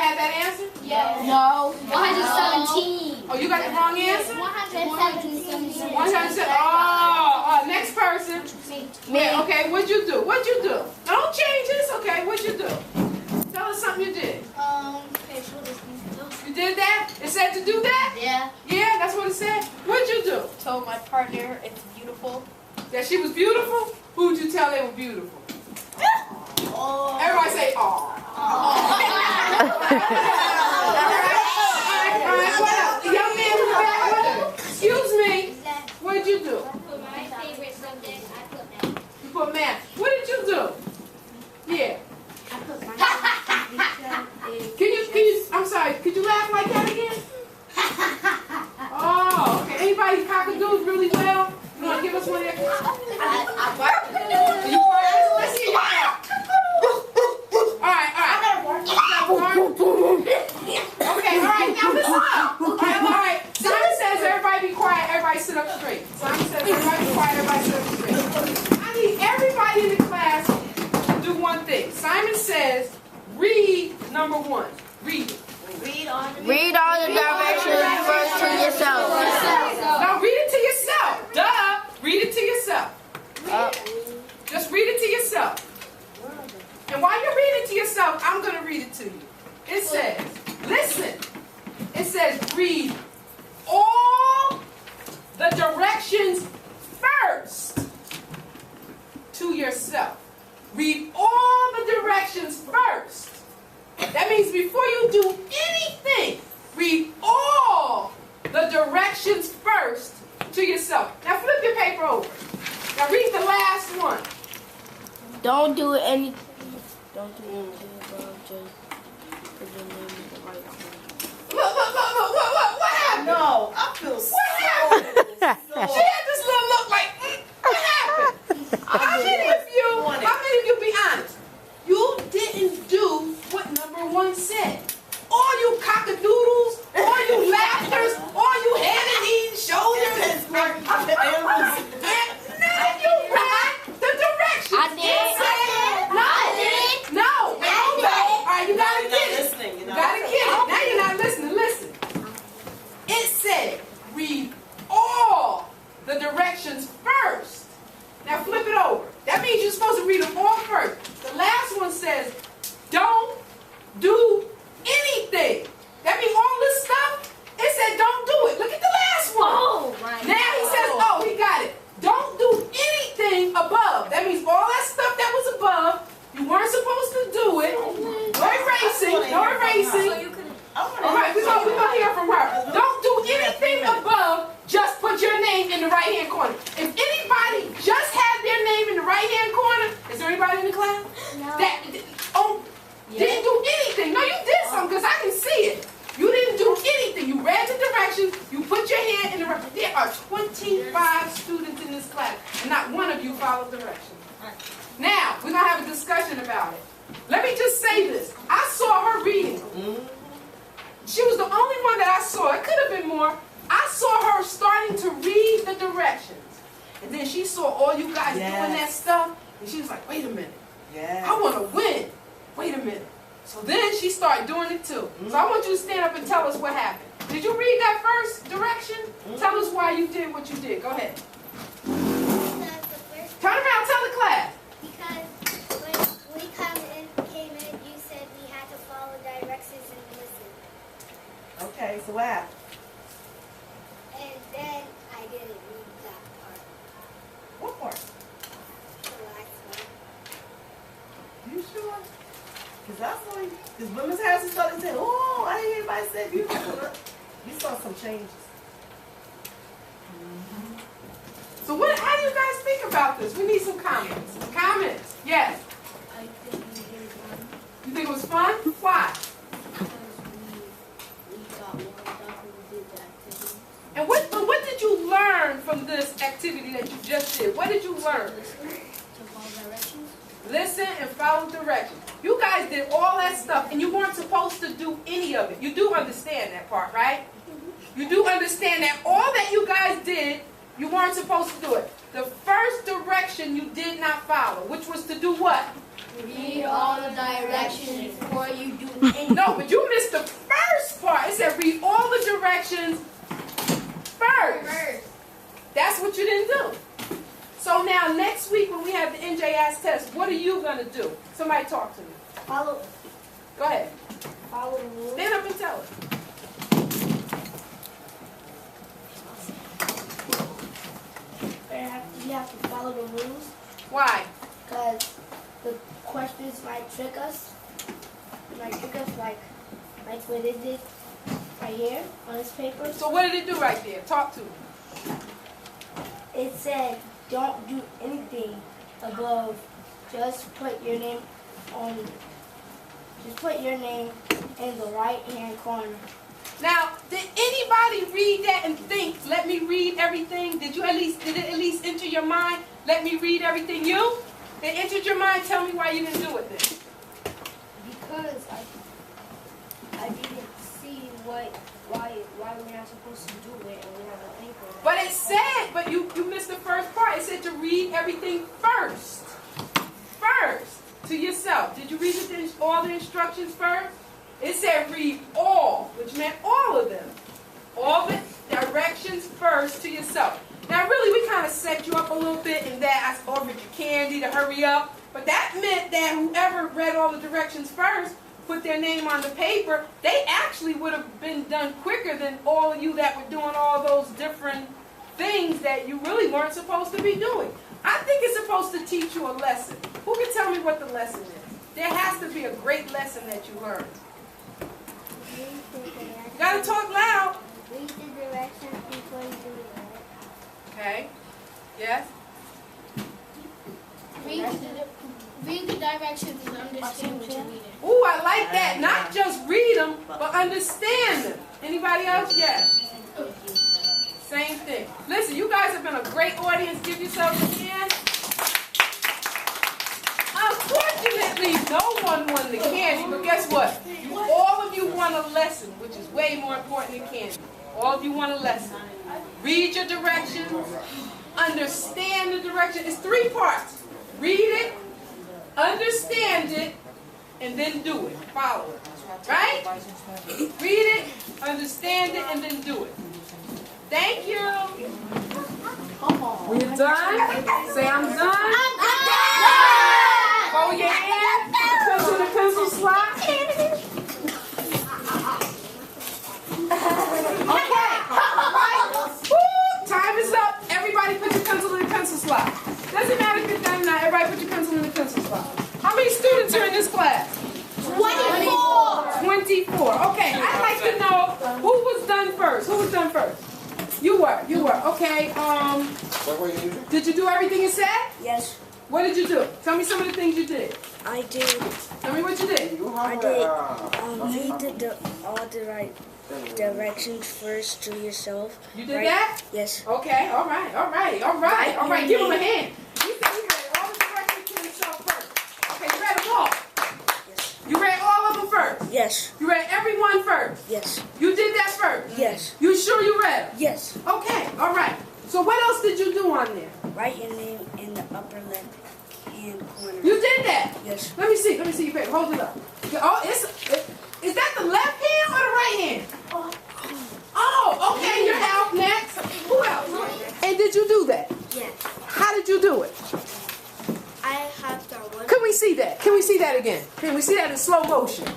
had that answer? Yes. No. 117. Oh, you got the wrong answer? 117. 117. Oh, next person. Me. Yeah, okay, what'd you do? What'd you do? Don't change this, okay? What'd you do? Tell us something you did. Facial distancing. You did that? It said to do that? Yeah. Yeah, that's what it said. What'd you do? Told my partner it's beautiful. That she was beautiful? Who'd you tell they were beautiful? Oh. Everybody say, aw. Young man in the back. Excuse me. What'd you do? For my favorite subject, I put math. You put math. What did you do? Yeah. I put my Can you, I'm sorry, could you laugh like that again? Oh, okay. Anybody cock-a-doodle really well? You want to give us one of your... You practice? Let's see you. All right. Okay, all right, now listen up. All right. Simon says everybody be quiet, everybody sit up straight. Simon says everybody be quiet, everybody sit up straight. I need everybody in the class to do one thing. Simon says, read number 1. Read it. Read all the directions first to yourself. Now read it to yourself. Duh. Read it to yourself. Just read it to yourself. And while you're reading it to yourself, I'm going to read it to you. It says, listen. It says, read all the directions first to yourself. Read all the directions first. That means before you do anything, read all the directions first to yourself. Now flip your paper over. Now read the last one. Don't do anything. Don't do anything above. Just put your name in the right corner. Look. What happened? No, I feel so. What happened? She had this little look like, what happened? How many of you be honest? You didn't do what number 1 said. All you cockadoodles, all you laughers, all you head and knees, shoulders. None of you read the directions. I did. No. All right, you gotta get it. You gotta get it. Now you're not listening. Listen. It said, read all the directions first. Now flip it over. That means you're supposed to read them all first. The last one says, don't do anything. That means all this stuff, it said don't do it. Look at the last one. Oh, right. Now he says, oh, he got it. Don't do anything above. That means all that stuff that was above, you weren't supposed to do it. No erasing. All right, we're going to hear from her. Don't do anything above. Just put your name in the right-hand corner. If anybody just had their name in the right-hand corner, is there anybody in the class? No. Didn't do anything. No, you did something because I can see it. You didn't do anything. You read the directions. You put your hand in the right. There are 25 students in this class, and not one of you followed directions. Now, we're going to have a discussion about it. Let me just say this. I saw her reading. She was the only one that I saw. It could have been more. I saw her starting to read the directions. And then she saw all you guys doing that stuff. And she was like, wait a minute. I want to win. Wait a minute. So then she started doing it too. So I want you to stand up and tell us what happened. Did you read that first direction? Tell us why you did what you did. Go ahead. Turn around. Tell the class. Because when we came in, you said we had to follow directions and listen. Okay, so what happened? And then I didn't read that part. What part? The last one. You sure? Because I saw you. Because women's houses started saying, oh, I didn't hear anybody say beautiful. You saw some changes. So how do you guys think about this? We need some comments. Comments. Yes. I think we did fun. You think it was fun? Why? Because we got warmed up and we did the activity. And what did you learn from this activity that you just did? What did you learn? To follow directions. Listen and follow directions. You guys did all that stuff and you weren't supposed to do any of it. You do understand that part, right? You do understand that all that you guys did, you weren't supposed to do it. The first direction you did not follow, which was to do what? Read all the directions before you do anything. No, but you missed the first part. It said read all the directions first. That's what you didn't do. So now next week when we have the NJS test, what are you going to do? Somebody talk to me. Follow Go ahead. the rules. Stand up and tell us. You have to follow the rules Why? because the questions might trick us. Like what it did right here on this paper. So what did it do right there? Talk to me. It said don't do anything above. Just put your name in the right hand corner. Now, did anybody read that and think, let me read everything? Did it at least enter your mind? Let me read everything. You? It entered your mind? Tell me why you didn't do it then. Because I didn't see why we're not supposed to do it, and we have an anchor. But it said, but you missed the first part. It said to read everything first. First, to yourself. Did you read all the instructions first? It said read all, which meant all of them. All the directions first to yourself. Now really we kind of set you up a little bit in that I offered you candy to hurry up. But that meant that whoever read all the directions first, put their name on the paper, they actually would have been done quicker than all of you that were doing all those different things that you really weren't supposed to be doing. I think it's supposed to teach you a lesson. Who can tell me what the lesson is? There has to be a great lesson that you learned. You gotta talk loud. Read the directions before you do it. Okay. Yes? Read the directions and understand what you're reading. Ooh, I like that. Not just read them, but understand them. Anybody else? Yes. Same thing. Listen, you guys have been a great audience. Give yourselves a hand. Unfortunately, no one won the candy, but guess what? All of you won a lesson, which is way more important than candy. All of you won a lesson. Read your directions. Understand the direction. It's 3 parts. Read it, understand it, and then do it. Follow it. Right? Read it, understand it, and then do it. Thank you. When you're done, say I'm done. Hold your hand. Pencil to pencil slot. Okay. Right. Woo, time is up. Everybody put your pencil in the pencil slot. Doesn't matter if you're done or not. Everybody put your pencil in the pencil slot. How many students are in this class? 24. 24. Okay, I'd like to know who was done first. Who was done first? You were. Okay. Did you do everything you said? Yes, What did you do? Tell me some of the things you did. I did. Tell me what you did. I did. Read all the right directions first to yourself. You did that? Yes. Okay. All right. Give them a hand. You said you read all the directions to yourself first. Okay, you read them all. Yes. You read all of them first. Yes. You read every one first. Yes. You did that first. Yes. You sure you read them? Yes. Okay. All right. So what else did you do on there? Write your name in the upper left hand corner. You did that. Yes. Let me see your paper. Hold it up. Oh, is that the left hand or the right hand? Oh, okay. You're out next. Who else? And did you do that? Yes. How did you do it? I have done one. Can we see that? Can we see that again? Can we see that in slow motion?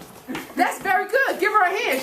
That's very good. Give her a hand.